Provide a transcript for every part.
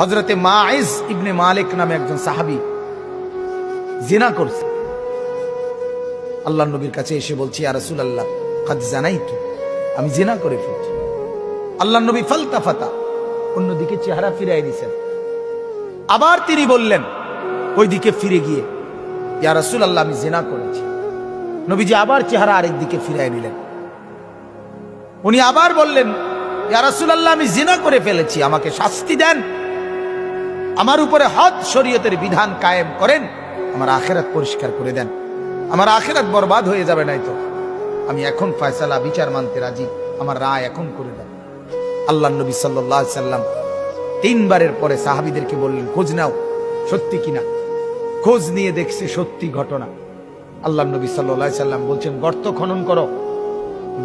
হযরতে মাইজ ইবনে মালিক নামে একজন সাহাবী জিনা করছে। আল্লাহর নবীর কাছে এসে বলছি, ইয়া রাসূলুল্লাহ কাদ জানাইতু, আমি জিনা করে ফেলেছি। আল্লাহর নবী ফালতাফাতা, অন্যদিকে চেহারা ফিরিয়ে দিয়েছেন। আবার তিনি বললেন ওইদিকে ফিরে গিয়ে, ইয়া রাসূলুল্লাহ আমি জিনা করেছি। নবীজি আবার চেহারা আরেক দিকে ফিরিয়ে নিলেন। উনি আবার বললেন, ইয়া রাসূলুল্লাহ আমি জিনা করে ফেলেছি, আমাকে শাস্তি দেন, আমার উপরে হদ শরীয়তের বিধান কায়েম করেন, আমার আখিরাত পরিষ্কার করে দেন, আমার আখিরাত বরবাদ হয়ে যাবে নাই তো। আমি এখন ফয়সালা বিচার মানতে রাজি, আমার রায় এখন করে দেন। আল্লাহর নবী সাল্লাল্লাহু আলাইহি সাল্লাম তিনবারের পরে সাহাবীদেরকে বললেন, খোঁজ নাও সত্যি কিনা। খোঁজ নিয়ে দেখছে সত্যি ঘটনা। আল্লাহর নবী সাল্লাল্লাহু আলাইহি সাল্লাম বলছেন, গর্ত খনন করো।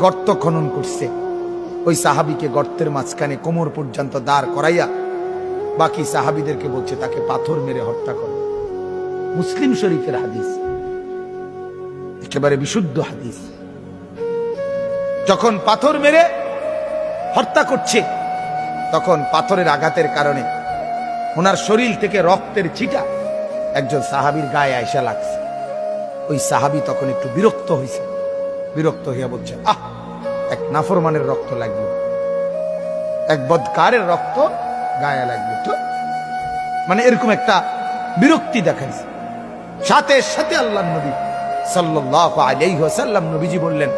গর্ত খনন করছে। ওই সাহাবীকে গর্তের মাঝখানে কোমর পর্যন্ত দাঁড় করাইয়া বাকি সাহাবীদেরকে বলছে তাকে পাথর মেরে হত্যা করো। মুসলিম শরীফের হাদিস, একেবারে বিশুদ্ধ হাদিস। যখন পাথর মেরে হত্যা করছে, তখন পাথরের আঘাতের কারণে ওনার শরীর থেকে রক্তের ছিটা একজন সাহাবীর গায়ে আয়সা লাগছে। ওই সাহাবী তখন একটু বিরক্ত হয়েছে। বিরক্ত হইয়া বলছে, আহ, এক নাফরমানের রক্ত লাগবে, এক বদকারের রক্ত গায়ে লাগবে তো, মানে এরকম একটা বিরক্তি দেখাইছে। সাথে সাথে আল্লাহর নবী সাল্লাল্লাহু আলাইহি ওয়াসাল্লাম নবীজি বললেন,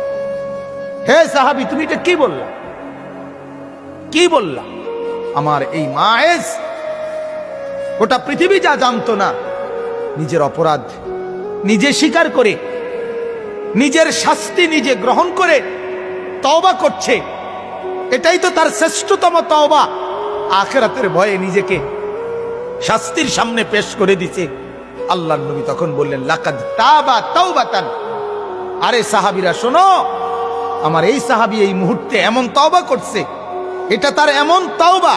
হে সাহাবী তুমি এটা কি বললা, কি বললা? আমার এই মায়েজ গোটা পৃথিবী যা জানতো না, নিজের অপরাধ নিজে স্বীকার করে, নিজের শাস্তি নিজে গ্রহণ করে তওবা করছে। এটাই তো তার শ্রেষ্ঠতম তওবা। আখিরাতের ভয়ে নিজেকে শাস্তির সামনে পেশ করে দিছে। আল্লাহর নবী তখন বললেন, লাকাদ তাবা তাওবাতান, আরে সাহাবীরা শোনো, আমার এই সাহাবী এই মুহূর্তে এমন তওবা করছে, এটা তার এমন তওবা,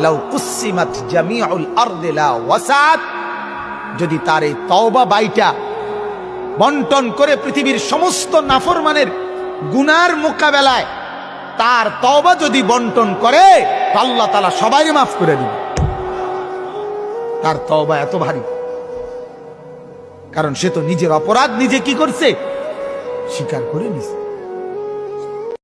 লাউ কুসিমাত জামিউল আরদি লা ওয়াসাত, যদি তার এই তওবা বাইটা বন্টন করে পৃথিবীর সমস্ত নাফরমানের গুনার মোকাবেলায় তার তওবা যদি বন্টন করে, আল্লাহ তাআলা সবাইকে মাফ করে দিবে। তার তওবা এত ভারী, কারণ সে তো নিজের অপরাধ নিজে কি করছে, স্বীকার করে নিছে।